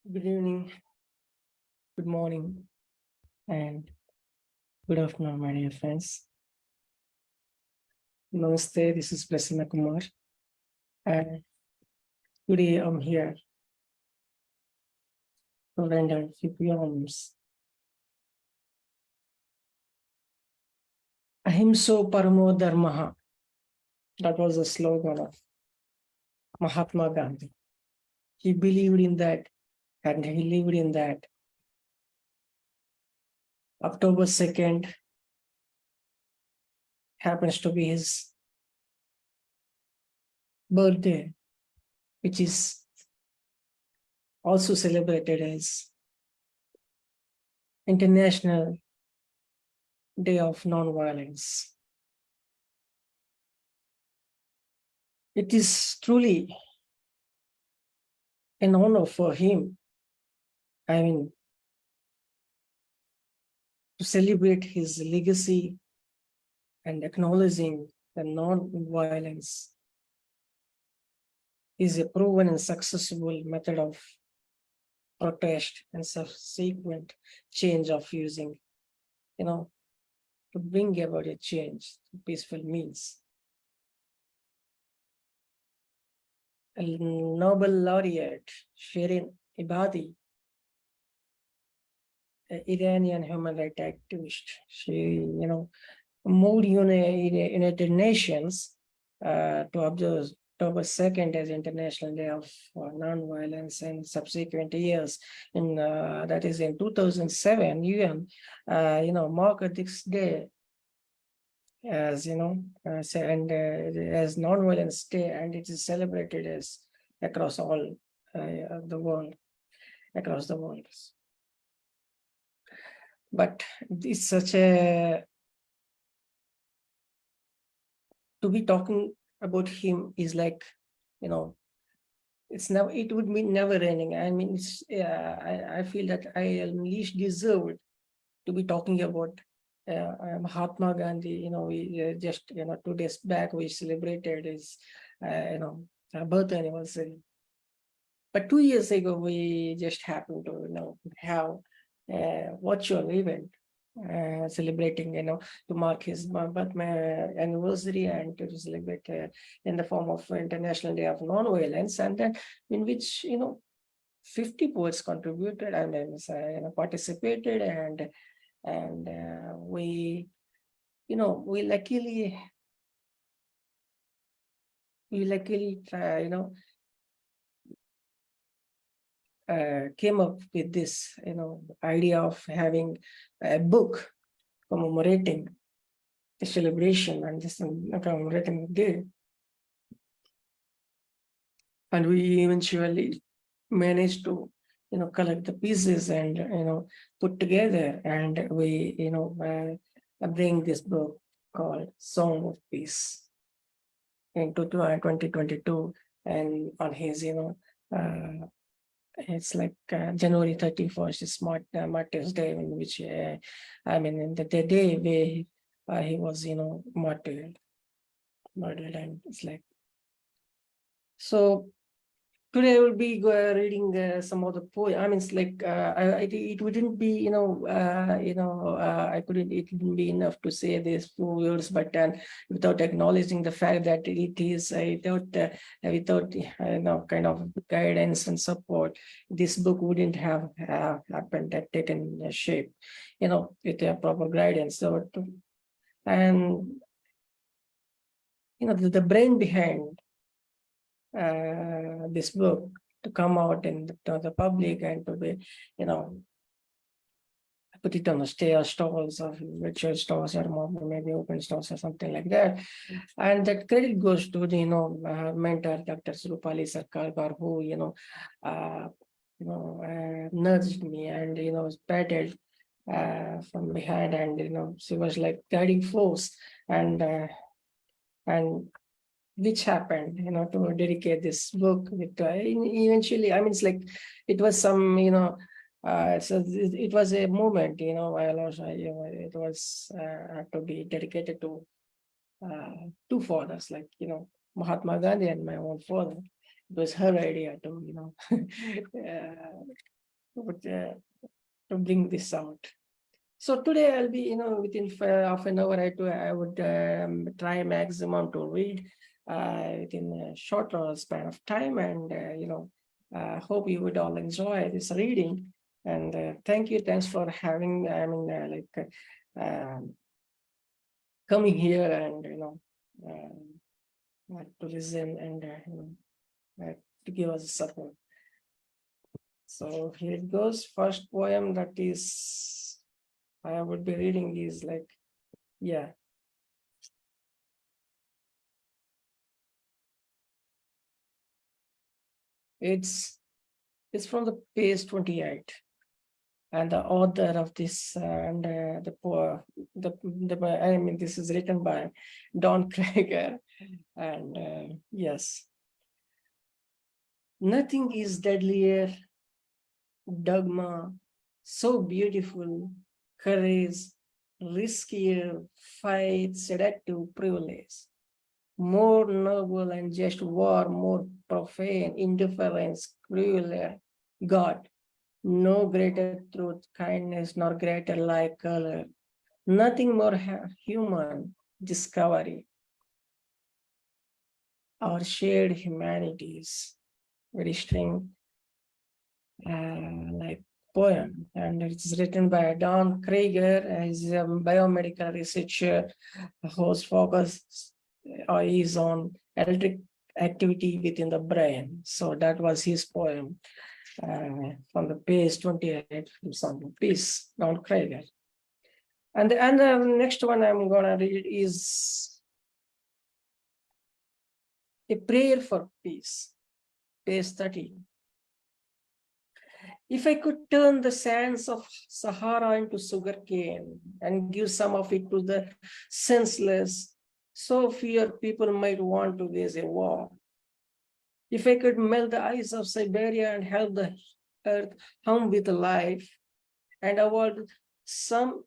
Good evening, good morning, and good afternoon, my dear friends. Namaste, this is Prasanna Kumar, and today I'm here to render a few poems. Ahimso Paramo Dharmaha, that was the slogan of Mahatma Gandhi. He believed in that and he lived in that. October 2nd happens to be his birthday, which is also celebrated as International Day of Nonviolence. It is truly an honor for him, to celebrate his legacy and acknowledging the non-violence is a proven and successful method of protest and subsequent change of using, to bring about a change through peaceful means. A Nobel laureate, Shirin Ebadi, an Iranian human rights activist, she, moved United Nations to observe October 2nd as International Day of Non-Violence, and subsequent years, that is in 2007, UN, marked this day as, as Non-Violence Day, and it is celebrated as across all the world, across the world. But it's such a, to be talking about him is like, it's never, it would be never ending. I mean, it's, I feel that I am least deserved to be talking about Mahatma Gandhi. We just, 2 days back, we celebrated his, birth anniversary. But 2 years ago, we just happened to, have a virtual event celebrating, to mark his birth anniversary and to celebrate in the form of International Day of Non-Violence, and then in which 50 poets contributed and then participated, and we luckily came up with this idea of having a book commemorating the celebration and this commemorating the day. And we eventually managed to collect the pieces and put together, and we bring this book called Song of Peace into 2022, and on his it's like January 31st is Martyrs Day, in which in the day where he was murdered, and it's like, so today I will be reading some of the poems. I mean, it's like it wouldn't be, I couldn't. It wouldn't be enough to say these few words, but without acknowledging the fact that it is without kind of guidance and support, this book wouldn't have happened, taken shape, with a proper guidance. So, and the brain behind this book to come out in to the public and to be, put it on the stalls or virtual stalls or maybe open stalls or something like that. And that credit goes to the, mentor, Dr. Roopali Sircar, who, nudged me and, patted from behind, and, she was like guiding force, and which happened, to dedicate this book with eventually, I mean, it's like, it was some, so it was a moment, while also, it was to be dedicated to two fathers, like, Mahatma Gandhi and my own father. It was her idea to, to bring this out. So today I'll be, within half an hour, I would try maximum to read within a shorter span of time, and hope you would all enjoy this reading. And thanks for having, coming here and to listen and to give us support. So here it goes. First poem that is I would be reading is it's from the page 28, and the author of this this is written by Don Krieger, and yes, nothing is deadlier, dogma, so beautiful, courage, riskier, fight, seductive privilege, more noble and just war, more profane, indifference, crueler, God, no greater truth, kindness, nor greater like color, nothing more human, discovery, our shared humanities, very strong, poem, and it's written by Don Krieger. He's a biomedical researcher whose focus is on electric activity within the brain. So that was his poem from the page 28 from some piece, Don Krieger. And the next one I'm gonna read is A Prayer for Peace, page 30. If I could turn the sands of Sahara into sugarcane and give some of it to the senseless, so fear people might want to wage a war. If I could melt the ice of Siberia and help the earth hum with life and award some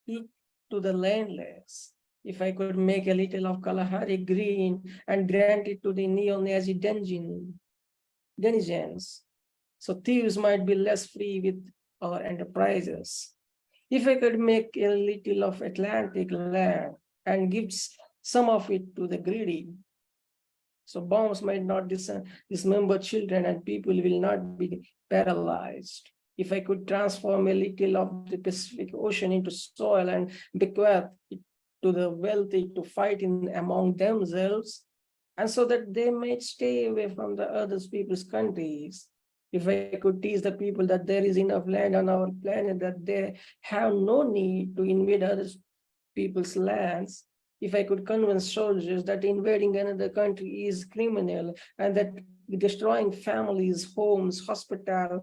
heat to the landless, if I could make a little of Kalahari green and grant it to the neo-Nazi denizens, so thieves might be less free with our enterprises. If I could make a little of Atlantic land and give some of it to the greedy, so bombs might not dismember children and people will not be paralyzed. If I could transform a little of the Pacific Ocean into soil and bequeath it to the wealthy to fight in among themselves, and so that they might stay away from the other people's countries. If I could teach the people that there is enough land on our planet, that they have no need to invade other people's lands, if I could convince soldiers that invading another country is criminal and that destroying families, homes, hospitals,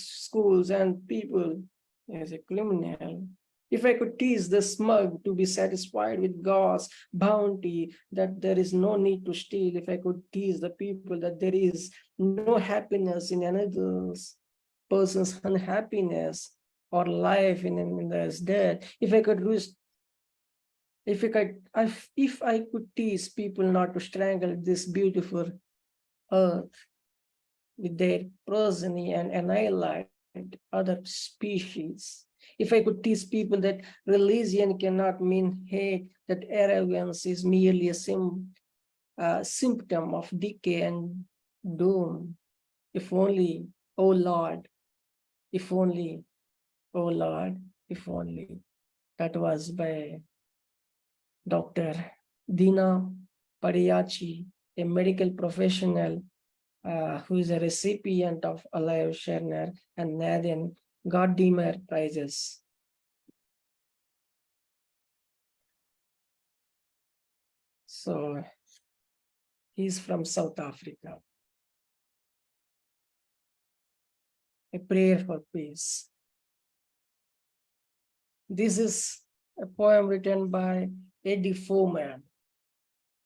schools, and people is a criminal. If I could teach the smug to be satisfied with God's bounty, that there is no need to steal, if I could teach the people that there is no happiness in another person's unhappiness or life in this death, if I could teach people not to strangle this beautiful earth with their progeny and annihilate other species, if I could teach people that religion cannot mean hate, that arrogance is merely a symptom of decay and doom, if only, oh Lord, if only, oh Lord, if only. That was by Dr. Deena Padayachee, a medical professional who is a recipient of Alive Scherner and Nathan Gardner prizes. So he's from South Africa. A Prayer for Peace. This is a poem written by Eddy Foreman.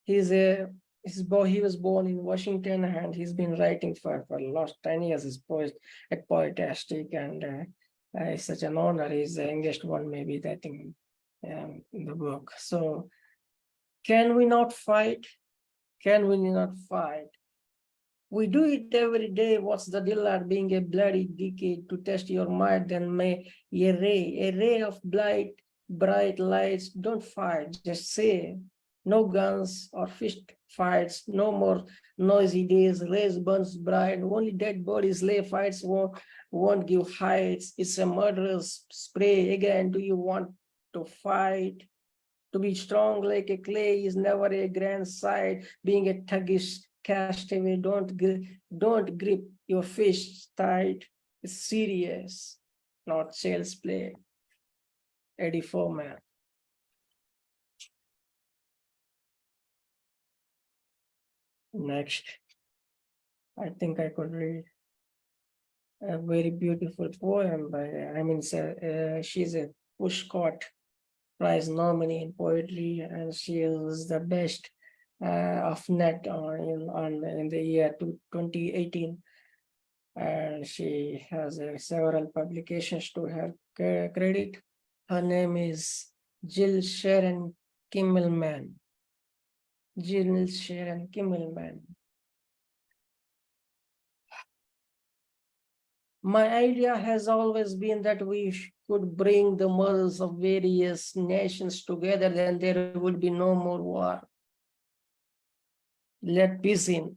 He was born in Washington, and he's been writing for the last 10 years. He's poetastic, and it's such an honor. He's the youngest one, maybe, that in the book. So, can we not fight? Can we not fight? We do it every day. What's the deal at being a bloody decade to test your might? Then may a ray of bright lights. Don't fight, just say. No guns or fist fights, no more noisy days. Race burns bright. Only dead bodies lay fights won't give heights. It's a murderous spray. Again, do you want to fight? To be strong like a clay is never a grand sight. Being a thuggish castaway, don't grip your fish tight. It's serious, not child's play. Eddy Foreman. Next, I think I could read a very beautiful poem by, she's a Pushcart Prize nominee in poetry, and she is the best of net in the year 2018. And she has several publications to her credit. Her name is Jill Sharon Kimmelman. Jill Sharon Kimmelman. My idea has always been that we could bring the mothers of various nations together, then there would be no more war. Let peace in.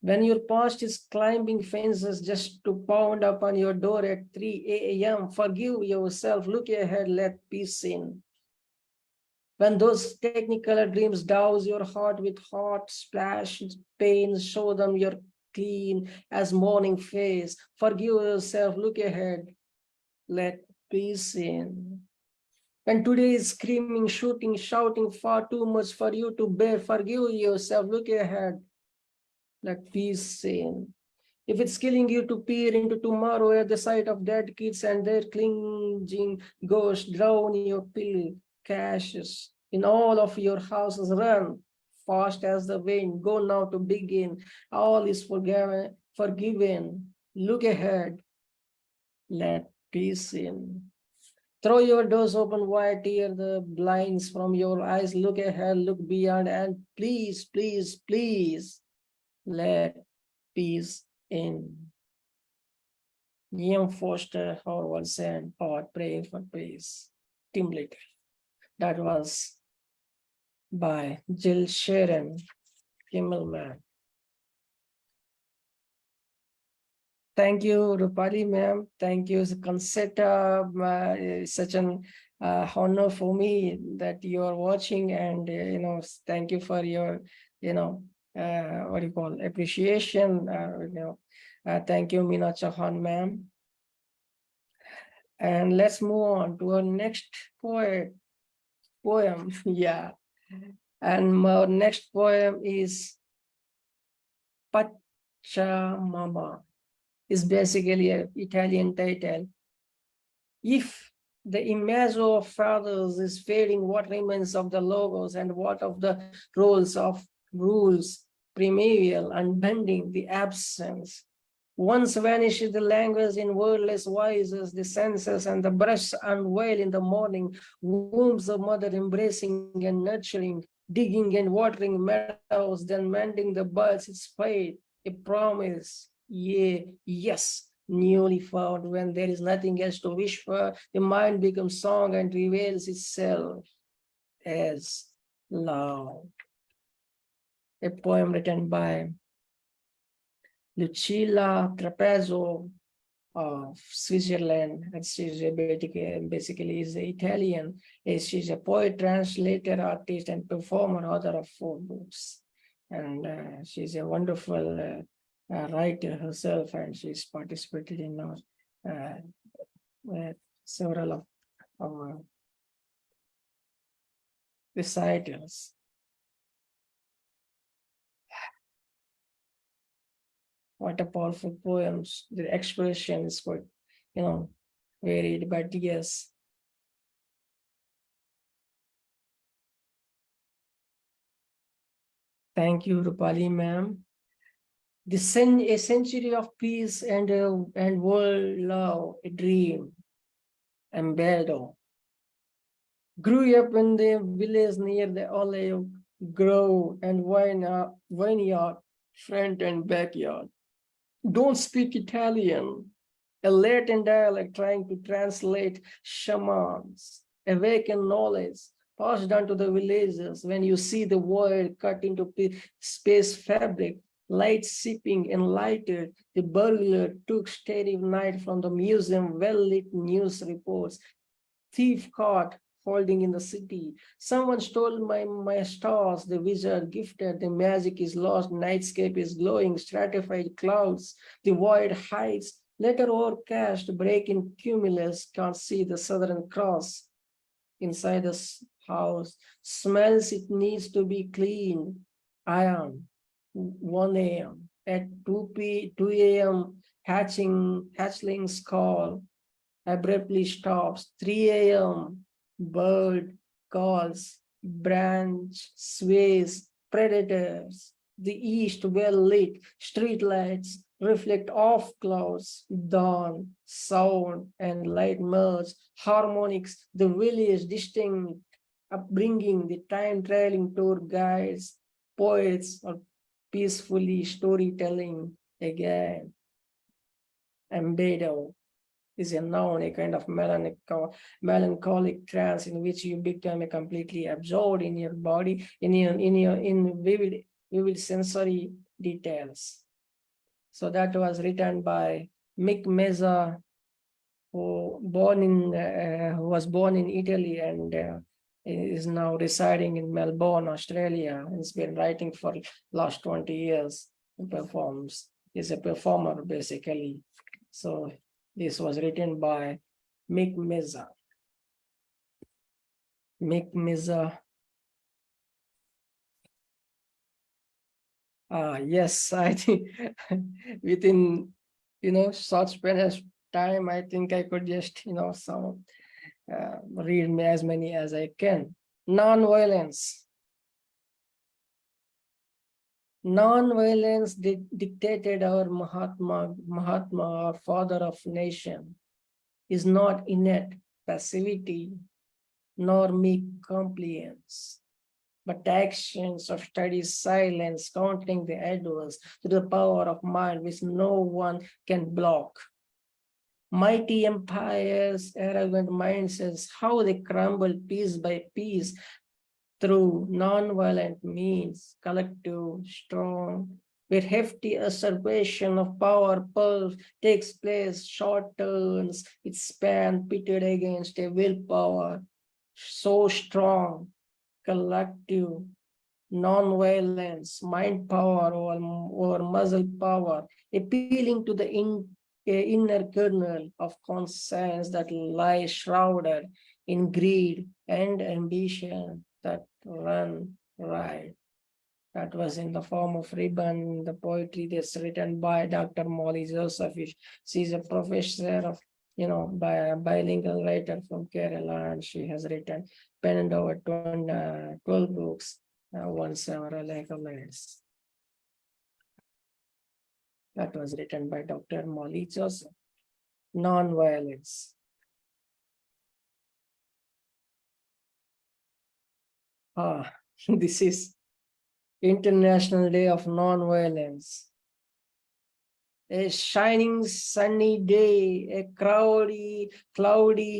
When your past is climbing fences just to pound upon your door at 3 a.m., forgive yourself, look ahead, let peace in. When those technicolor dreams douse your heart with hot splash pain, show them your clean as morning face. Forgive yourself, look ahead, let peace in. When today is screaming, shooting, shouting far too much for you to bear, forgive yourself, look ahead, let peace in. If it's killing you to peer into tomorrow at the sight of dead kids and their clinging ghosts, drown your pill caches in all of your houses, run fast as the wind, go now to begin. All is forgiven. Look ahead, let peace in. Throw your doors open wide, tear the blinds from your eyes, look ahead, look beyond, and please, please, please, let peace in. Ian Foster, Howard said, poet praying for peace. Team leader. That was by Jill Sharon Kimmelman. Thank you, Roopali ma'am. Thank you, Concetta. Such an honor for me that you are watching, and thank you for your, what do you call, appreciation. Thank you, Meena Chauhan ma'am. And let's move on to our next poem. Yeah. And our next poem is Pachamama. It's basically an Italian title. If the image of fathers is fading, what remains of the logos and what of the rules, primeval, unbending, the absence? Once vanishes the language in wordless voices, the senses and the breasts unveil in the morning, wombs of mother embracing and nurturing, digging and watering meadows, then mending the birds, its fate, a promise, yes, newly found. When there is nothing else to wish for, the mind becomes song and reveals itself as love. A poem written by Lucilla Trapazzo of Switzerland, and she's basically is Italian. She's a poet, translator, artist, and performer, author of 4 books. And she's a wonderful writer herself, and she's participated in several of recitals. What a powerful poems. The expression is quite, varied, but yes. Thank you, Roopali ma'am. A century of peace and world love, a dream. Embedded. Grew up in the village near the olive grove and vineyard. front and backyard. Don't speak Italian, a Latin dialect trying to translate shamans, awaken knowledge passed down to the villagers. When you see the void cut into space fabric, light seeping and lighted, the burglar took steady night from the museum, well-lit news reports, thief caught holding in the city. Someone stole my stars, the wizard gifted, the magic is lost, nightscape is glowing, stratified clouds, the void hides, letter overcast, break in cumulus, can't see the southern cross inside the house, smells it needs to be cleaned. I am 1 a.m. At 2 a.m. hatchlings call, abruptly stops. 3 a.m. bird calls, branch sways, predators. The east well lit, street lights reflect off clouds, dawn, sound, and light merge, harmonics, the village distinct, upbringing, the time traveling tour guides, poets, or peacefully storytelling again. Embedo is a noun, a kind of melancholic trance in which you become completely absorbed in your body, in vivid sensory details. So that was written by Mick Mezza, who was born in Italy and is now residing in Melbourne, Australia. He's been writing for last 20 years. He performs. He's a performer basically. So this was written by Mick Mezza. Mick Mezza. Yes, I think within short span of time, I think I could just read as many as I can. Non-violence. Non-violence dictated our Mahatma, our father of nation, is not innate passivity nor meek compliance, but actions of steady silence, countering the adverse to the power of mind which no one can block. Mighty empires, arrogant mindsets, how they crumble piece by piece through non-violent means, collective, strong, where hefty usurpation of power pulse takes place, short turns, its span pitted against a willpower so strong, collective, non-violence, mind power over muscle power, appealing to the inner kernel of conscience that lies shrouded in greed and ambition that run riot. That was in the form of ribbon, the poetry that's written by Dr. Molly Joseph. She's a professor of, by a bilingual writer from Kerala, and she has penned over 12 books, won several accolades. That was written by Dr. Molly Joseph. Non-violence. This is International Day of Non-Violence. A shining sunny day, a cloudy,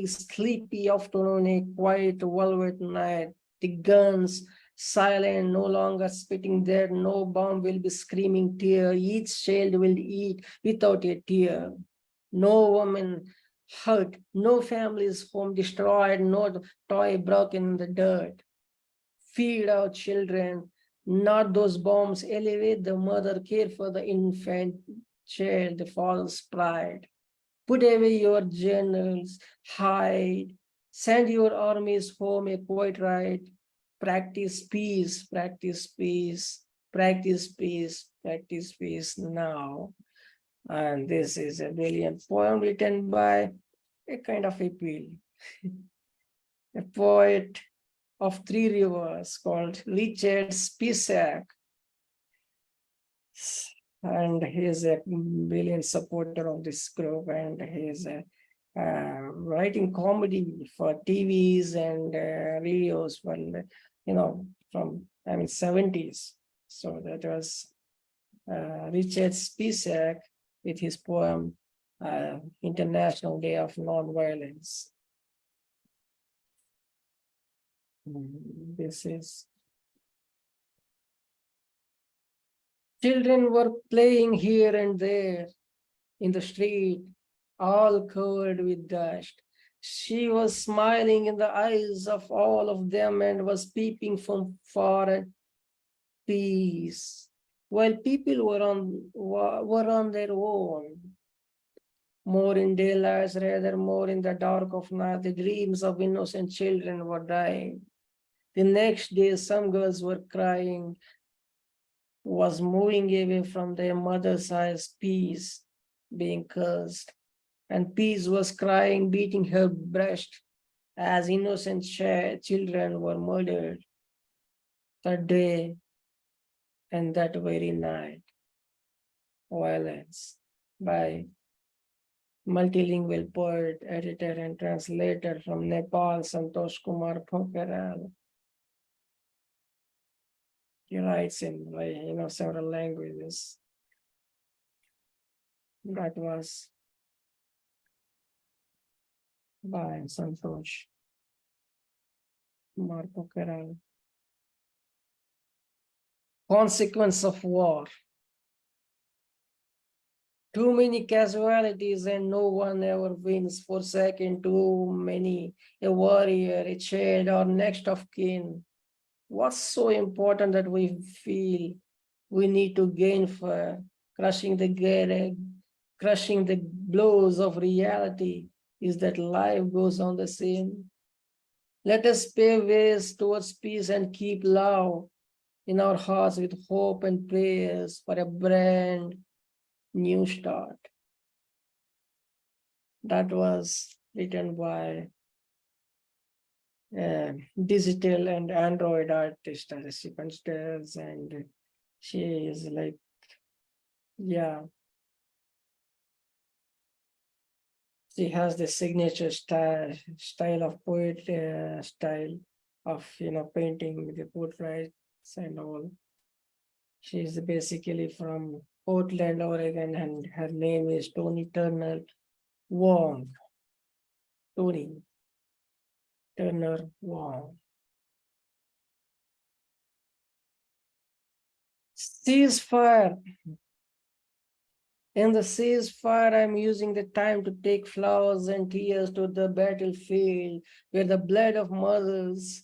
sleepy afternoon, a quiet velvet night. The guns silent, no longer spitting dead, no bomb will be screaming tear. Each child will eat without a tear. No woman hurt, no family's home destroyed, no toy broken in the dirt. Feed our children, not those bombs. Elevate the mother, care for the infant child, the false pride. Put away your journals, hide. Send your armies home a quiet ride. Practice peace, practice peace, practice peace, practice peace now. And this is a brilliant poem written by a kind of appeal. A poet of three rivers called Richard Spisak. And he is a brilliant supporter of this group, and he is writing comedy for TVs and radios from 70s. So that was Richard Spisak with his poem International Day of Nonviolence. This is children were playing here and there in the street, all covered with dust. She was smiling in the eyes of all of them and was peeping from far at peace, while people were on their own. More in daylight, rather more in the dark of night, the dreams of innocent children were dying. The next day, some girls were crying, was moving away from their mother's eyes, peace being cursed. And peace was crying, beating her breast as innocent children were murdered that day and that very night. Violence by multilingual poet, editor, and translator from Nepal, Santosh Kumar Pokharel. He writes in several languages. That was by Santosh Kumar Pokharel. Consequence of war. Too many casualties and no one ever wins. Forsaken too many, a warrior, a child, or next of kin. What's so important that we feel we need to gain for crushing the blows of reality is that life goes on the same. Let us pave ways towards peace and keep love in our hearts with hope and prayers for a brand new start. That was written by digital and Android artist, as she considers, and she is like, yeah, she has the signature style of poet, style of painting the portraits and all. She is basically from Portland, Oregon, and her name is Toni Twong. Toni Twong. Ceasefire. In the ceasefire, I'm using the time to take flowers and tears to the battlefield where the blood of mothers,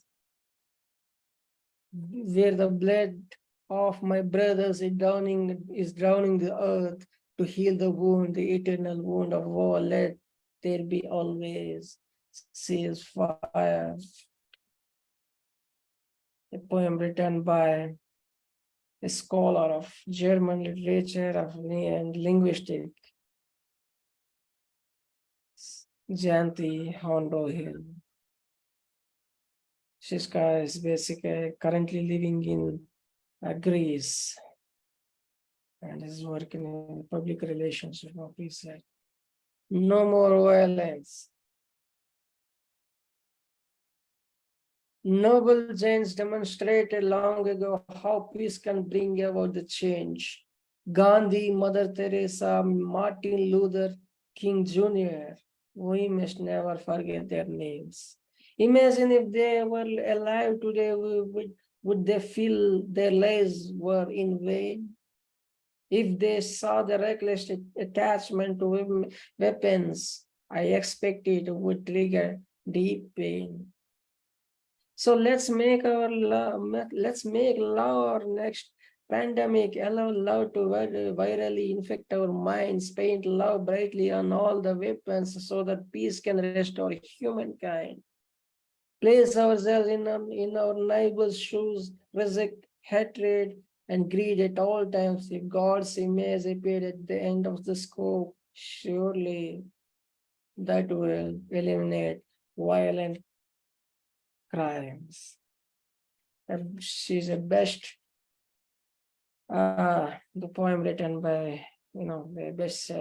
where the blood of my brothers is drowning the earth to heal the wound, the eternal wound of war. Let there be always ceasefire. A poem written by a scholar of German literature and linguistics, Xanthi Hondrou-Hill. Sircar is basically currently living in Greece and is working in public relations officer. No more violence. Noble Jains demonstrated long ago how peace can bring about the change. Gandhi, Mother Teresa, Martin Luther King Jr. We must never forget their names. Imagine if they were alive today, would they feel their lives were in vain? If they saw the reckless attachment to weapons, I expect it would trigger deep pain. So let's make love our next pandemic, allow love to virally infect our minds, paint love brightly on all the weapons so that peace can restore humankind. Place ourselves in our neighbor's shoes, reject hatred and greed at all times. If God's image appeared at the end of the scope, surely that will eliminate violent crimes. She's a best, the poem written by, the best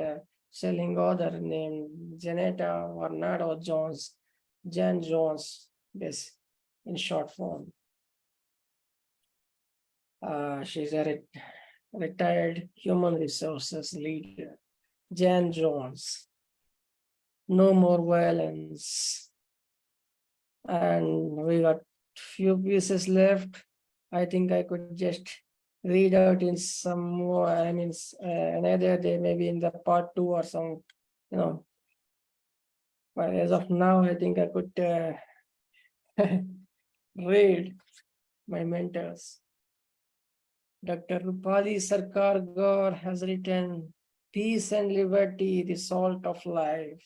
selling author named Janetta Varnado Jones, Zan Johns, this in short form. She's retired human resources leader, Zan Johns. No more violence. And we got few pieces left. I think I could just read out in some more. I mean, another day, maybe in the part 2 or some, But as of now, I think I could read my mentors. Dr. Roopali Sircar Gaur has written, "Peace and liberty, the salt of life.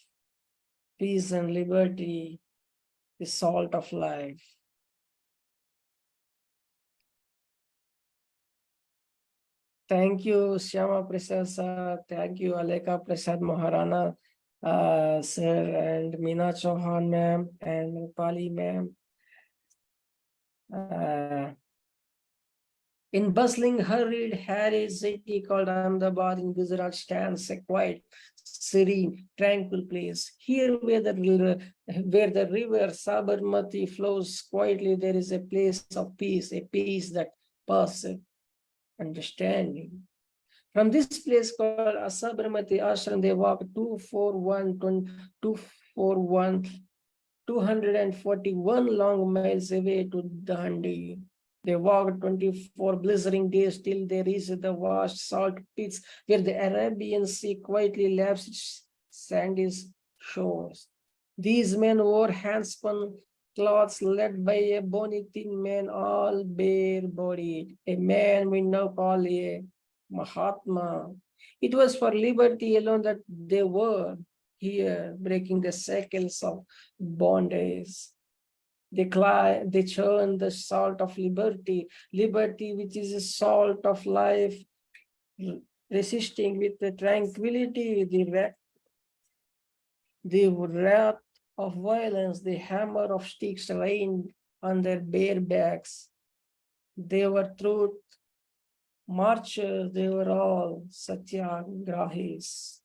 Peace and liberty, the salt of life." Thank you, Shyama Prasad sir. Thank you, Aleka Prasad Maharana sir, and Meena Chauhan ma'am, and Roopali ma'am. In bustling, hurried, harried city called Ahmedabad in Gujarat stands a quiet, serene, tranquil place. Here where the river Sabarmati flows quietly, there is a place of peace, a peace that passes understanding. From this place called Sabarmati Ashram, they walked 241 long miles away to Dandi. They walked 24 blistering days till they reached the vast salt pits where the Arabian Sea quietly laps its sandy shores. These men wore handspun cloths led by a bony thin man, all bare-bodied, a man we now call a Mahatma. It was for liberty alone that they were here, breaking the shackles of bondage. They churn the salt of liberty, liberty which is the salt of life, resisting with the tranquility, the wrath of violence, the hammer of sticks rained on their bare backs. They were truth marchers, they were all satyagrahis.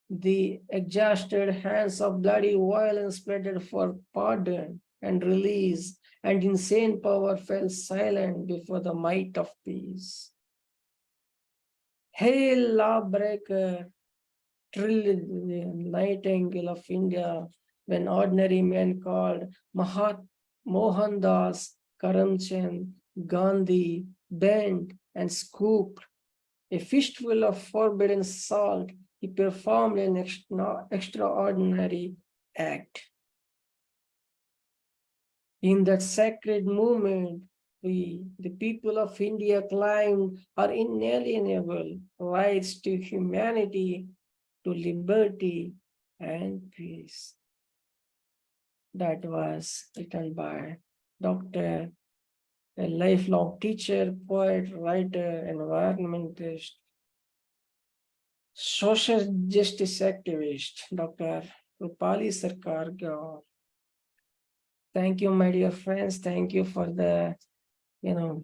The exhausted hands of bloody violence pleaded for pardon and release, and insane power fell silent before the might of peace. Hail, lawbreaker, trilled the nightingale of India, when ordinary men called Mohandas, Karamchand, Gandhi, bent and scooped a fistful of forbidden salt. He performed an extraordinary act. In that sacred moment, we, the people of India, claimed our inalienable rights to humanity, to liberty and peace. That was written by Dr. a lifelong teacher, poet, writer, environmentalist, social justice activist, Dr. Roopali Sircar Gaur. Thank you, my dear friends. Thank you for the, your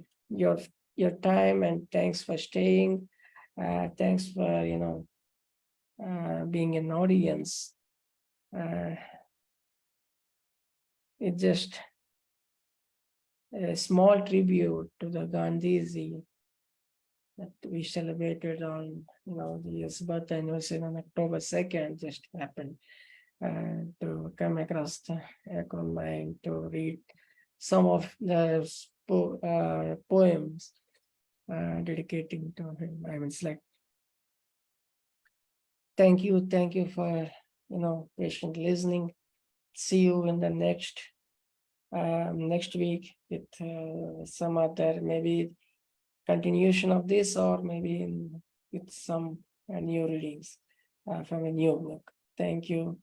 time, and thanks for staying. Thanks for, being an audience. It's just a small tribute to the Gandhiji that we celebrated on, his birth anniversary on October 2nd. Just happened to come across the mind to read some of the poems dedicating to him. I mean, it's like, thank you for patient listening. See you in the next week with some other maybe continuation of this, or maybe with some new readings from a new book. Thank you.